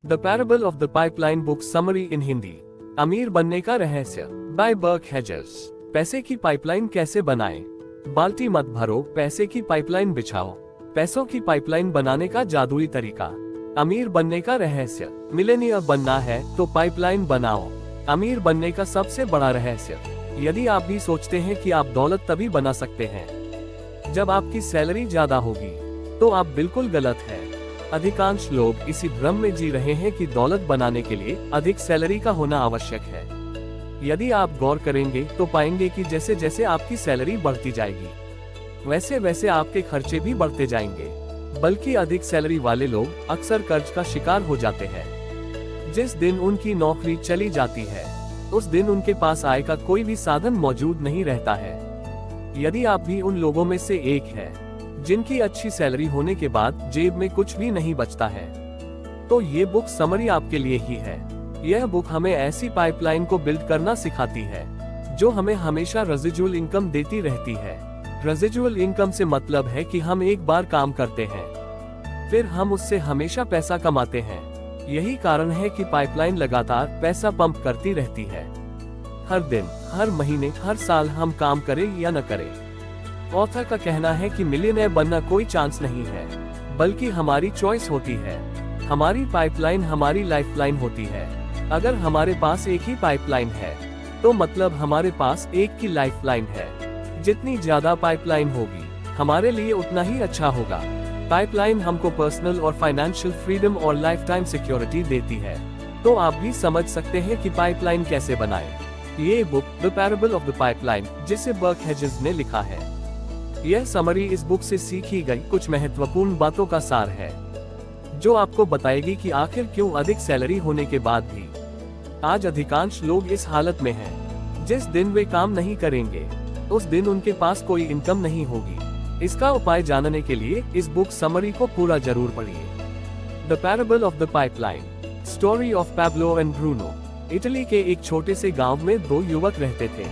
The parable of the pipeline book summary इन हिंदी। अमीर बनने का रहस्य बाय बर्क हेजर्स। पैसे की पाइपलाइन कैसे बनाएं? बाल्टी मत भरो, पैसे की पाइपलाइन बिछाओ। पैसों की पाइपलाइन बनाने का जादुई तरीका। अमीर बनने का रहस्य। मिलेनियर बनना है तो पाइपलाइन बनाओ। अमीर बनने का सबसे बड़ा रहस्य। यदि आप भी सोचते हैं कि आप दौलत तभी बना सकते हैं जब आपकी सैलरी ज्यादा होगी, तो आप बिल्कुल गलत हैं। अधिकांश लोग इसी भ्रम में जी रहे हैं कि दौलत बनाने के लिए अधिक सैलरी का होना आवश्यक है। यदि आप गौर करेंगे तो पाएंगे कि जैसे जैसे आपकी सैलरी बढ़ती जाएगी, वैसे वैसे आपके खर्चे भी बढ़ते जाएंगे। बल्कि अधिक सैलरी वाले लोग अक्सर कर्ज का शिकार हो जाते हैं। जिस दिन उनकी नौकरी चली जाती है, उस दिन उनके पास आय का कोई भी साधन मौजूद नहीं रहता है। यदि आप भी उन लोगों में से एक हैं जिनकी अच्छी सैलरी होने के बाद जेब में कुछ भी नहीं बचता है, तो ये बुक समरी आपके लिए ही है। यह बुक हमें ऐसी पाइपलाइन को बिल्ड करना सिखाती है जो हमें हमेशा रेजिडुअल इनकम देती रहती है। रेजिडुअल इनकम से मतलब है कि हम एक बार काम करते हैं, फिर हम उससे हमेशा पैसा कमाते हैं। यही कारण है कि पाइपलाइन लगातार पैसा पंप करती रहती है। हर दिन, हर महीने, हर साल हम काम करें या न करें। ऑथर का कहना है कि मिलियनेयर बनना कोई चांस नहीं है, बल्कि हमारी चॉइस होती है। हमारी पाइपलाइन हमारी लाइफलाइन होती है। अगर हमारे पास एक ही पाइपलाइन है, तो मतलब हमारे पास एक की लाइफलाइन है। जितनी ज्यादा पाइपलाइन होगी, हमारे लिए उतना ही अच्छा होगा। पाइपलाइन हमको पर्सनल और फाइनेंशियल फ्रीडम और लाइफ टाइम सिक्योरिटी देती है। तो आप भी समझ सकते हैं कि पाइपलाइन कैसे बनाएं। ये book the parable of the pipeline, जिसे बर्क हेजर्स ने लिखा है, यह समरी इस बुक से सीखी गई कुछ महत्वपूर्ण बातों का सार है, जो आपको बताएगी कि आखिर क्यों अधिक सैलरी होने के बाद भी आज अधिकांश लोग इस हालत में हैं। जिस दिन वे काम नहीं करेंगे, उस दिन उनके पास कोई इनकम नहीं होगी। इसका उपाय जानने के लिए इस बुक समरी को पूरा जरूर पढ़िए। The parable of the pipeline, story of Pablo and Bruno. Italy के एक छोटे से गांव में दो युवक रहते थे,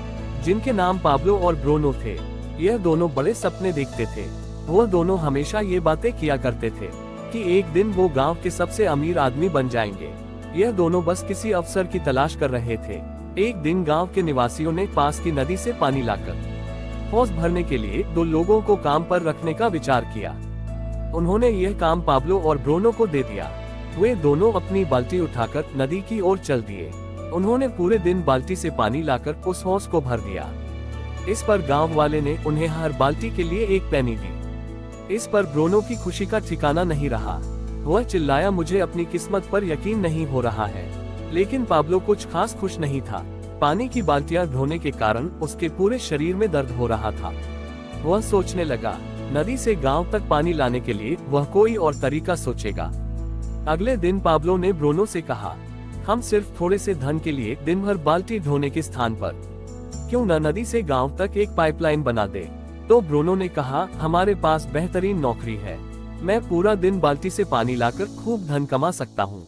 जिनके नाम पाब्लो और ब्रूनो थे। यह दोनों बड़े सपने देखते थे। वह दोनों हमेशा ये बातें किया करते थे कि एक दिन वो गांव के सबसे अमीर आदमी बन जाएंगे। यह दोनों बस किसी अवसर की तलाश कर रहे थे। एक दिन गांव के निवासियों ने पास की नदी से पानी लाकर हौज भरने के लिए दो लोगों को काम पर रखने का विचार किया। उन्होंने यह काम पाब्लो और ब्रूनो को दे दिया। वे दोनों अपनी बाल्टी उठाकर नदी की ओर चल दिए। उन्होंने पूरे दिन बाल्टी से पानी लाकर उस हौज को भर दिया। इस पर गांव वाले ने उन्हें हर बाल्टी के लिए एक पैनी दी। इस पर ब्रूनो की खुशी का ठिकाना नहीं रहा। वह चिल्लाया, मुझे अपनी किस्मत पर यकीन नहीं हो रहा है। लेकिन पाब्लो कुछ खास खुश नहीं था। पानी की बाल्टियां ढोने के कारण उसके पूरे शरीर में दर्द हो रहा था। वह सोचने लगा, नदी से गांव तक पानी लाने के लिए वह कोई और तरीका सोचेगा। अगले दिन पाब्लो ने ब्रूनो से कहा, हम सिर्फ थोड़े से धन के लिए दिन भर बाल्टी ढोने के स्थान पर क्यों न नदी से गांव तक एक पाइपलाइन बना दे। तो ब्रूनो ने कहा, हमारे पास बेहतरीन नौकरी है। मैं पूरा दिन बाल्टी से पानी लाकर खूब धन कमा सकता हूँ।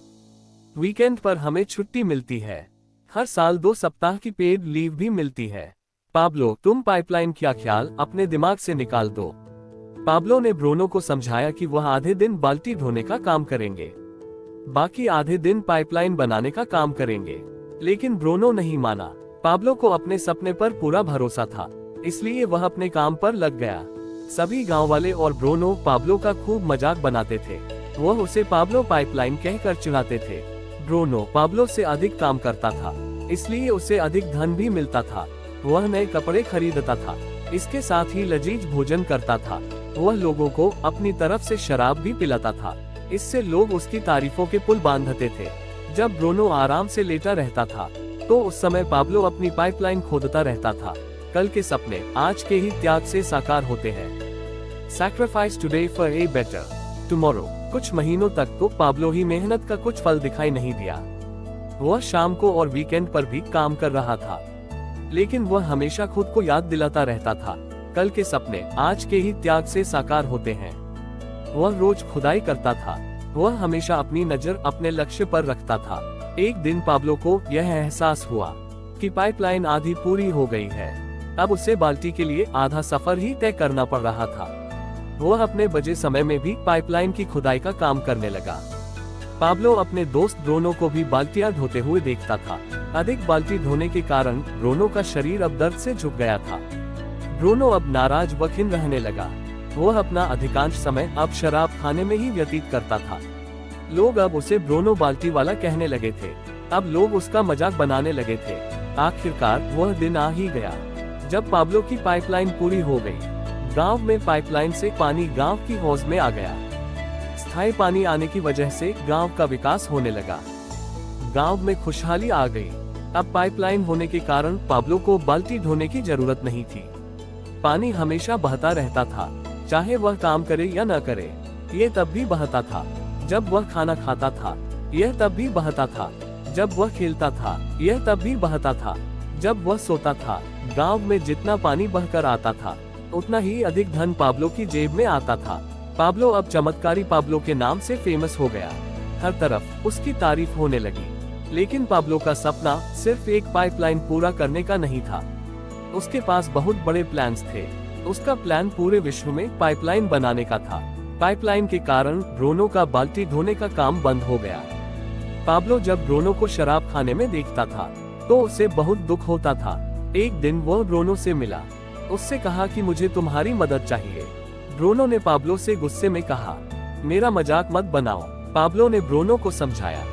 वीकेंड पर हमें छुट्टी मिलती है। हर साल 2 सप्ताह की पेड लीव भी मिलती है। पाब्लो, तुम पाइपलाइन का ख्याल अपने दिमाग से निकाल दो। पाब्लो ने ब्रूनो को समझाया कि वह आधे दिन बाल्टी ढोने का काम करेंगे, बाकी आधे दिन पाइपलाइन बनाने का काम करेंगे। लेकिन ब्रूनो नहीं माना। पाब्लो को अपने सपने पर पूरा भरोसा था, इसलिए वह अपने काम पर लग गया। सभी गांव वाले और ब्रूनो पाब्लो का खूब मजाक बनाते थे। वह उसे पाब्लो पाइपलाइन कहकर चिढ़ाते थे। ब्रूनो पाब्लो से अधिक काम करता था, इसलिए उसे अधिक धन भी मिलता था। वह नए कपड़े खरीदता था, इसके साथ ही लजीज भोजन करता था। वह लोगों को अपनी तरफ से शराब भी पिलाता था। इससे लोग उसकी तारीफों के पुल बांधते थे। जब ब्रूनो आराम से लेटा रहता था, तो उस समय पाब्लो अपनी पाइपलाइन खोदता रहता था। कल के सपने आज के ही त्याग से साकार होते हैं। Sacrifice today for a better tomorrow. कुछ महीनों तक तो पाब्लो ही मेहनत का कुछ फल दिखाई नहीं दिया। वह शाम को और वीकेंड पर भी काम कर रहा था, लेकिन वह हमेशा खुद को याद दिलाता रहता था, कल के सपने आज के ही त्याग से साकार होते हैं। वह रोज खुदाई करता था। वह हमेशा अपनी नजर अपने लक्ष्य पर रखता था। एक दिन पाब्लो को यह एहसास हुआ कि पाइपलाइन आधी पूरी हो गई है। अब उसे बाल्टी के लिए आधा सफर ही तय करना पड़ रहा था। वह अपने बचे समय में भी पाइपलाइन की खुदाई का काम करने लगा। पाब्लो अपने दोस्त ब्रूनो को भी बाल्टियां धोते हुए देखता था। अधिक बाल्टी धोने के कारण ब्रूनो का शरीर अब दर्द से झुक गया था। ब्रूनो अब नाराज व खिन्न रहने लगा। वह अपना अधिकांश समय अब शराब खाने में ही व्यतीत करता था। लोग अब उसे ब्रूनो बाल्टी वाला कहने लगे थे। अब लोग उसका मजाक बनाने लगे थे। आखिरकार वह दिन आ ही गया जब पाब्लो की पाइपलाइन पूरी हो गई। गांव में पाइपलाइन से पानी गांव की हौज में आ गया। स्थायी पानी आने की वजह से गांव का विकास होने लगा। गांव में खुशहाली आ गई। अब पाइपलाइन होने के कारण पाब्लो को बाल्टी धोने की जरूरत नहीं थी। पानी हमेशा बहता रहता था, चाहे वह काम करे या न करे। ये तब भी बहता था जब वह खाना खाता था, यह तब भी बहता था जब वह खेलता था, यह तब भी बहता था जब वह सोता था। गांव में जितना पानी बहकर आता था, उतना ही अधिक धन पाब्लो की जेब में आता था। पाब्लो अब चमत्कारी पाब्लो के नाम से फेमस हो गया। हर तरफ उसकी तारीफ होने लगी। लेकिन पाब्लो का सपना सिर्फ एक पाइपलाइन पूरा करने का नहीं था। उसके पास बहुत बड़े प्लान्स थे। उसका प्लान पूरे विश्व में पाइपलाइन बनाने का था। पाइपलाइन के कारण ब्रूनो का बाल्टी धोने का काम बंद हो गया। पाब्लो जब ब्रूनो को शराब खाने में देखता था तो उसे बहुत दुख होता था। एक दिन वह ब्रूनो से मिला। उससे कहा कि मुझे तुम्हारी मदद चाहिए। ब्रूनो ने पाब्लो से गुस्से में कहा, मेरा मजाक मत बनाओ। पाब्लो ने ब्रूनो को समझाया,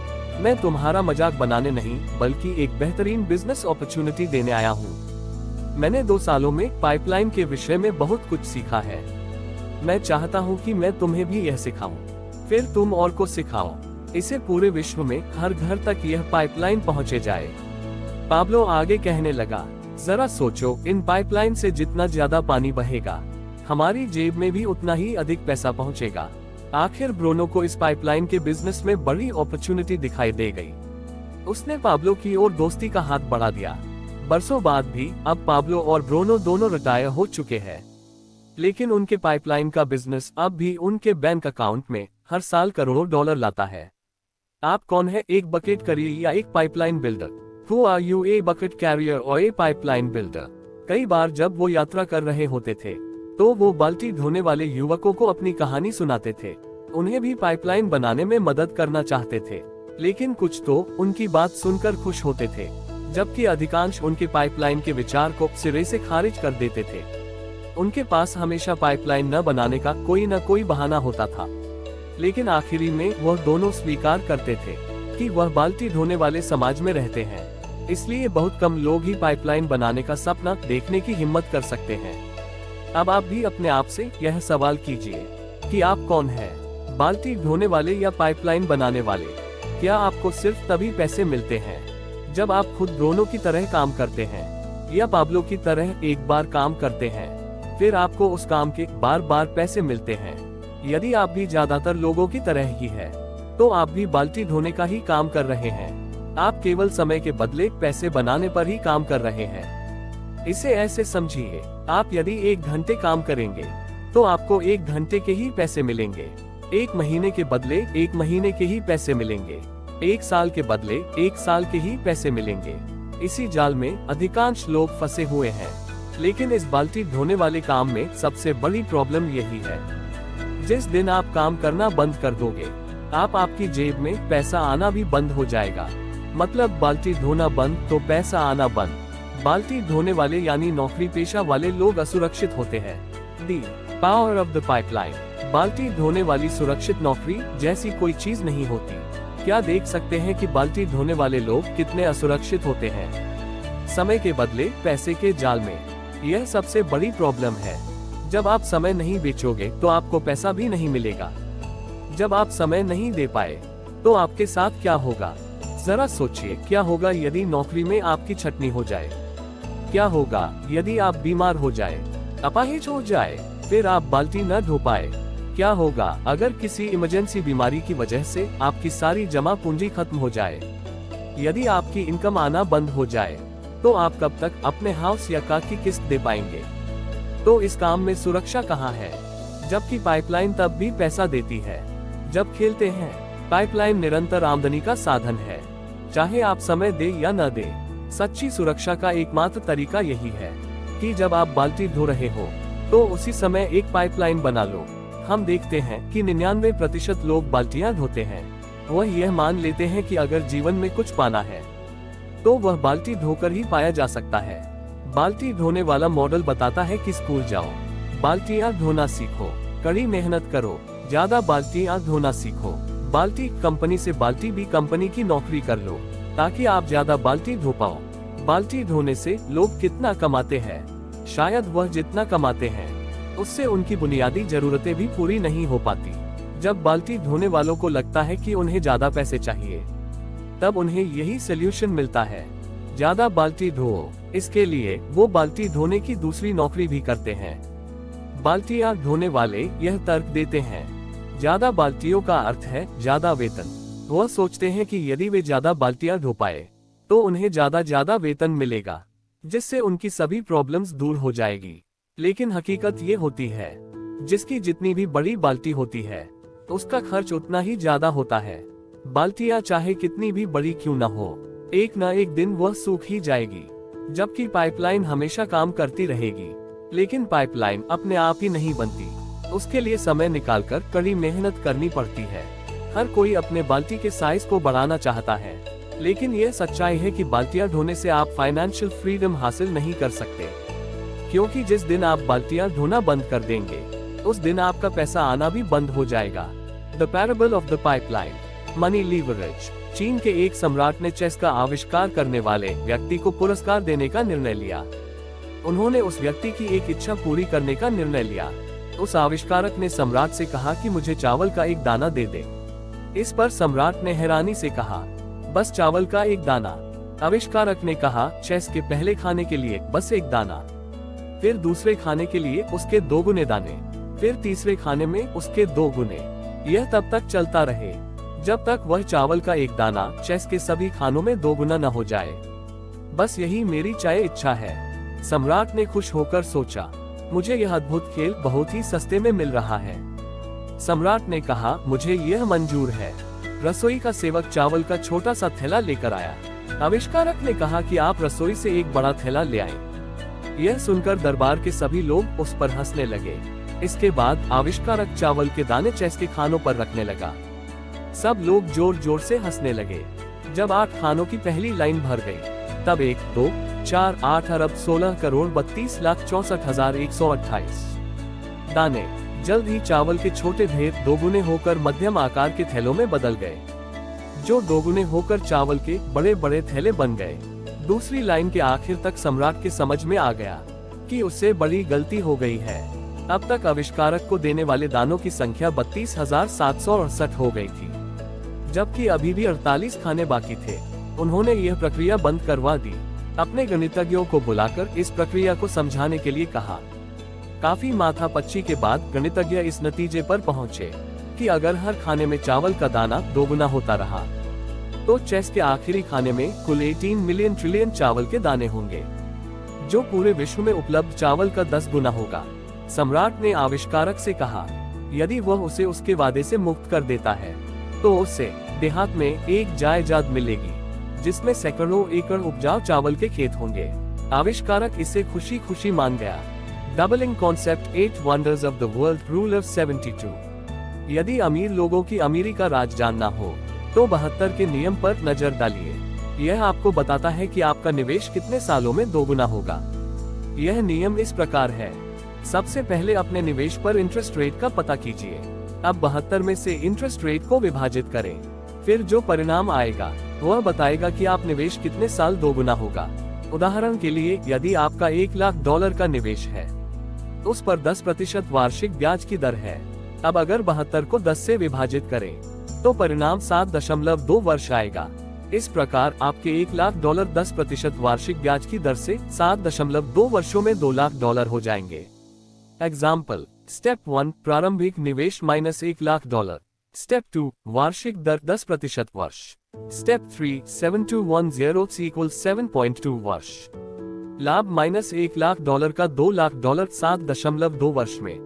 मैं तुम्हारा मजाक बनाने नहीं बल्कि एक बेहतरीन बिजनेस अपॉर्चुनिटी देने आया हूँ। मैंने 2 सालों में पाइपलाइन के विषय में बहुत कुछ सीखा है। मैं चाहता हूँ कि मैं तुम्हें भी यह सिखाऊं, फिर तुम और को सिखाओ। इसे पूरे विश्व में हर घर तक यह पाइपलाइन पहुँचे जाए। पाब्लो आगे कहने लगा, जरा सोचो, इन पाइपलाइन से जितना ज्यादा पानी बहेगा, हमारी जेब में भी उतना ही अधिक पैसा पहुँचेगा। आखिर ब्रूनो को इस पाइपलाइन के बिजनेस में बड़ी अपॉर्चुनिटी दिखाई दे गई। उसने पाब्लो की ओर दोस्ती का हाथ बढ़ा दिया। बरसों बाद भी अब पाब्लो और ब्रूनो दोनों रिटायर हो चुके हैं, लेकिन उनके पाइपलाइन का बिजनेस अब भी उनके बैंक अकाउंट में हर साल करोड़ों डॉलर लाता है। आप कौन है, एक बकेट कैरियर या एक pipeline builder? Who are you, a bucket carrier or a pipeline builder? कई बार जब वो यात्रा कर रहे होते थे तो वो बाल्टी धोने वाले युवकों को अपनी कहानी सुनाते थे। उन्हें भी पाइपलाइन बनाने में मदद करना चाहते थे, लेकिन कुछ तो उनकी बात सुनकर खुश होते थे, जबकि अधिकांश उनके पाइपलाइन के विचार को सिरे से खारिज कर देते थे। उनके पास हमेशा पाइपलाइन न बनाने का कोई न कोई बहाना होता था, लेकिन आखिरी में वह दोनों स्वीकार करते थे कि वह बाल्टी धोने वाले समाज में रहते हैं। इसलिए बहुत कम लोग ही पाइपलाइन बनाने का सपना देखने की हिम्मत कर सकते हैं। अब आप भी अपने आप से यह सवाल कीजिए कि आप कौन हैं, बाल्टी धोने वाले या पाइपलाइन बनाने वाले? क्या आपको सिर्फ तभी पैसे मिलते हैं जब आप खुद ब्रूनो की तरह काम करते हैं, या पाब्लो की तरह एक बार काम करते हैं फिर आपको उस काम के बार बार पैसे मिलते हैं? यदि आप भी ज्यादातर लोगों की तरह ही है तो आप भी बाल्टी धोने का ही काम कर रहे हैं। आप केवल समय के बदले पैसे बनाने पर ही काम कर रहे हैं। इसे ऐसे समझिए, आप यदि 1 घंटे काम करेंगे तो आपको 1 घंटे के ही पैसे मिलेंगे। 1 महीने के बदले 1 महीने के ही पैसे मिलेंगे। 1 साल के बदले 1 साल के ही पैसे मिलेंगे। इसी जाल में अधिकांश लोग फंसे हुए हैं। लेकिन इस बाल्टी धोने वाले काम में सबसे बड़ी प्रॉब्लम यही है, जिस दिन आप काम करना बंद कर दोगे, आपकी जेब में पैसा आना भी बंद हो जाएगा। मतलब बाल्टी धोना बंद तो पैसा आना बंद। बाल्टी धोने वाले यानी नौकरी पेशा वाले लोग असुरक्षित होते हैं। The power of the pipeline. बाल्टी धोने वाली सुरक्षित नौकरी जैसी कोई चीज नहीं होती। क्या देख सकते हैं कि बाल्टी धोने वाले लोग कितने असुरक्षित होते हैं? समय के बदले पैसे के जाल में, यह सबसे बड़ी प्रॉब्लम है। जब आप समय नहीं बेचोगे तो आपको पैसा भी नहीं मिलेगा। जब आप समय नहीं दे पाए तो आपके साथ क्या होगा? जरा सोचिए, क्या होगा यदि नौकरी में आपकी छटनी हो जाए? क्या होगा यदि आप बीमार हो जाए, अपाहिज हो जाए, फिर आप बाल्टी न धो पाए? क्या होगा अगर किसी इमरजेंसी बीमारी की वजह से आपकी सारी जमा पूंजी खत्म हो जाए? यदि आपकी इनकम आना बंद हो जाए तो आप कब तक अपने हाउस या कार की किस्त दे पाएंगे? तो इस काम में सुरक्षा कहाँ है? जबकि पाइपलाइन तब भी पैसा देती है जब खेलते हैं। पाइपलाइन निरंतर आमदनी का साधन है, चाहे आप समय दे या न दे। सच्ची सुरक्षा का एकमात्र तरीका यही है कि जब आप बाल्टी धो रहे हो तो उसी समय एक पाइपलाइन बना लो। हम देखते हैं कि 99% लोग बाल्टियां धोते हैं, वह यह मान लेते हैं कि अगर जीवन में कुछ पाना है तो वह बाल्टी धोकर ही पाया जा सकता है। बाल्टी धोने वाला मॉडल बताता है कि स्कूल जाओ, बाल्टियां धोना सीखो, कड़ी मेहनत करो, ज्यादा बाल्टियां धोना सीखो। बाल्टी कंपनी से बाल्टी बी कंपनी की नौकरी कर लो ताकि आप ज्यादा बाल्टी धो पाओ। बाल्टी धोने से लोग कितना कमाते हैं? शायद वह जितना कमाते हैं उससे उनकी बुनियादी जरूरतें भी पूरी नहीं हो पाती। जब बाल्टी धोने वालों को लगता है कि उन्हें ज्यादा पैसे चाहिए, तब उन्हें यही सल्यूशन मिलता है, ज्यादा बाल्टी धो। इसके लिए वो बाल्टी धोने की दूसरी नौकरी भी करते हैं। बाल्टियां धोने वाले यह तर्क देते हैं, ज्यादा बाल्टियों का अर्थ है ज्यादा वेतन। वह सोचते हैं कि यदि वे ज्यादा बाल्टियां धो पाए तो उन्हें ज्यादा वेतन मिलेगा, जिससे उनकी सभी प्रॉब्लम्स दूर हो जाएगी। लेकिन हकीकत ये होती है, जिसकी जितनी भी बड़ी बाल्टी होती है उसका खर्च उतना ही ज्यादा होता है। बाल्टियां चाहे कितनी भी बड़ी क्यों न हो, एक न एक दिन वह सूख ही जाएगी। जबकि पाइपलाइन हमेशा काम करती रहेगी। लेकिन पाइपलाइन अपने आप ही नहीं बनती, उसके लिए समय निकालकर कड़ी मेहनत करनी पड़ती है। हर कोई अपने बाल्टी के साइज को बढ़ाना चाहता है, लेकिन यह सच्चाई है कि बाल्टियां धोने से आप फाइनेंशियल फ्रीडम हासिल नहीं कर सकते, क्योंकि जिस दिन आप बाल्टियां धोना बंद कर देंगे उस दिन आपका पैसा आना भी बंद हो जाएगा। The parable of the pipeline, money leverage. चीन के एक सम्राट ने चेस का आविष्कार करने वाले व्यक्ति को पुरस्कार देने का निर्णय लिया। उन्होंने उस व्यक्ति की एक इच्छा पूरी करने का निर्णय लिया। उस आविष्कारक ने सम्राट से कहा कि मुझे चावल का एक दाना दे दे। इस पर सम्राट ने हैरानी से कहा, बस चावल का एक दाना? आविष्कारक ने कहा, चेस के पहले खाने के लिए बस एक दाना, फिर दूसरे खाने के लिए उसके 2 गुने दाने, फिर तीसरे खाने में उसके 2 गुने। यह तब तक चलता रहे जब तक वह चावल का एक दाना चेस के सभी खानों में 2 गुना न हो जाए। बस यही मेरी चाहे इच्छा है। सम्राट ने खुश होकर सोचा, मुझे यह अद्भुत खेल बहुत ही सस्ते में मिल रहा है। सम्राट ने कहा, मुझे यह मंजूर है। रसोई का सेवक चावल का छोटा सा थैला लेकर आया। आविष्कारक ने कहा कि आप रसोई से एक बड़ा थैला ले आए। यह सुनकर दरबार के सभी लोग उस पर हंसने लगे। इसके बाद आविष्कारक चावल के दाने चेस के खानों पर रखने लगा। सब लोग जोर जोर से हंसने लगे। जब 8 खानों की पहली लाइन भर गई, तब 1, 2, 4, 8 अरब 16 करोड़ 32,64,128 दाने। जल्द ही चावल के छोटे ढेर 2 गुने होकर मध्यम आकार के थैलों में बदल गए, जो 2 गुने होकर चावल के बड़े बड़े थैले बन गए। दूसरी लाइन के आखिर तक सम्राट के समझ में आ गया कि उससे बड़ी गलती हो गई है। अब तक आविष्कारक को देने वाले दानों की संख्या 32,768 हो गई थी, जबकि अभी भी 48 खाने बाकी थे। उन्होंने यह प्रक्रिया बंद करवा दी। अपने गणितज्ञों को बुलाकर इस प्रक्रिया को समझाने के लिए कहा। काफी माथापच्ची के बाद गणितज्ञ इस नतीजे पर पहुंचे कि अगर हर खाने में चावल का दाना 2 गुना होता रहा, तो चेस के आखिरी खाने में कुल 18 मिलियन ट्रिलियन चावल के दाने होंगे, जो पूरे विश्व में उपलब्ध चावल का 10 गुना होगा। सम्राट ने आविष्कारक से कहा, यदि वह उसे उसके वादे से मुक्त कर देता है, तो उसे देहात में एक जायदाद मिलेगी जिसमें सैकड़ों एकड़ उपजाऊ चावल के खेत होंगे। आविष्कारक इसे खुशी खुशी मान गया। Doubling concept 8 wonders of the world ruler 72। यदि अमीर लोगों की अमीरी का राज जानना हो तो 72 के नियम पर नजर डालिए। यह आपको बताता है कि आपका निवेश कितने सालों में 2 गुना होगा। यह नियम इस प्रकार है। सबसे पहले अपने निवेश पर इंटरेस्ट रेट का पता कीजिए। अब 72 में से इंटरेस्ट रेट को विभाजित करें। फिर जो परिणाम आएगा वह बताएगा कि आप निवेश कितने साल 2 गुना होगा। उदाहरण के लिए, यदि आपका $1,00,000 का निवेश है, उस पर 10% वार्षिक ब्याज की दर है। अब अगर 72 को 10 से विभाजित करें तो परिणाम 7.2 वर्ष आएगा। इस प्रकार आपके $1,00,000 10% वार्षिक ब्याज की दर से 7.2 वर्षों में $2,00,000 हो जाएंगे। एग्जाम्पल, स्टेप 1 प्रारंभिक निवेश -$1,00,000। स्टेप 2 वार्षिक दर 10% वर्ष। स्टेप 3 7210 इक्वल 7.2 वर्ष। लाभ -$1,00,000 का $2,00,000 7.2 वर्ष में।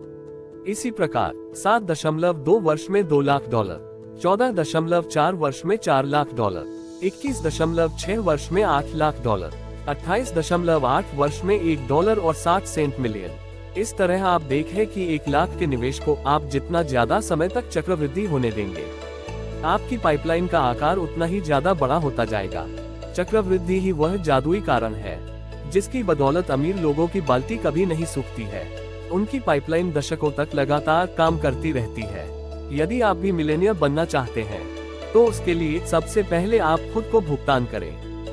इसी प्रकार 7.2 वर्ष में $2,00,000, 14.4 वर्ष में $4,00,000, 21.6 वर्ष में $8,00,000, 28.8 वर्ष में $1 और 60 सेंट मिलियन। इस तरह आप देखें कि $1,00,000 के निवेश को आप जितना ज्यादा समय तक चक्रवृद्धि होने देंगे, आपकी पाइपलाइन का आकार उतना ही ज्यादा बड़ा होता जाएगा। चक्रवृद्धि ही वह जादुई कारण है जिसकी बदौलत अमीर लोगों की बाल्टी कभी नहीं सूखती है। उनकी पाइपलाइन दशकों तक लगातार काम करती रहती है। यदि आप भी मिलेनियर बनना चाहते हैं तो उसके लिए सबसे पहले आप खुद को भुगतान करें।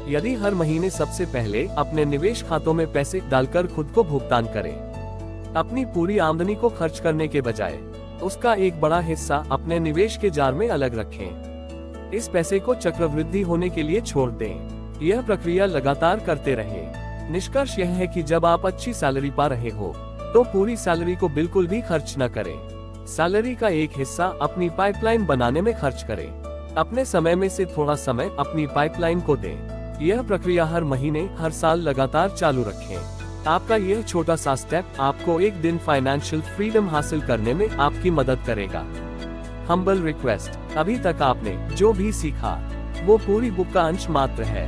यदि हर महीने सबसे पहले अपने निवेश खातों में पैसे डालकर खुद को भुगतान करें। अपनी पूरी आमदनी को खर्च करने के बजाय उसका एक बड़ा हिस्सा अपने निवेश के जार में अलग रखें। इस पैसे को चक्रवृद्धि होने के लिए छोड़ दें। यह प्रक्रिया लगातार करते रहें। निष्कर्ष यह है कि जब आप अच्छी सैलरी पा रहे हो तो पूरी सैलरी को बिल्कुल भी खर्च न करें। सैलरी का एक हिस्सा अपनी पाइपलाइन बनाने में खर्च करें। अपने समय में से थोड़ा समय अपनी पाइपलाइन को दें। यह प्रक्रिया हर महीने हर साल लगातार चालू रखें। आपका यह छोटा सा स्टेप आपको एक दिन फाइनेंशियल फ्रीडम हासिल करने में आपकी मदद करेगा। हम्बल रिक्वेस्ट, अभी तक आपने जो भी सीखा वो पूरी बुक का अंश मात्र है।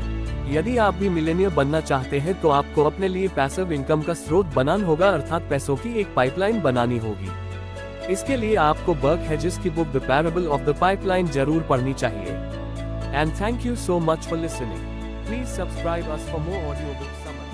यदि आप भी मिलेनियर बनना चाहते हैं तो आपको अपने लिए पैसिव इनकम का स्रोत बनाना होगा, अर्थात पैसों की एक पाइपलाइन बनानी होगी। इसके लिए आपको बर्क हेजेस की book the parable of the pipeline जरूर पढ़नी चाहिए। And thank you so much for listening. Please subscribe us for more audio book summary.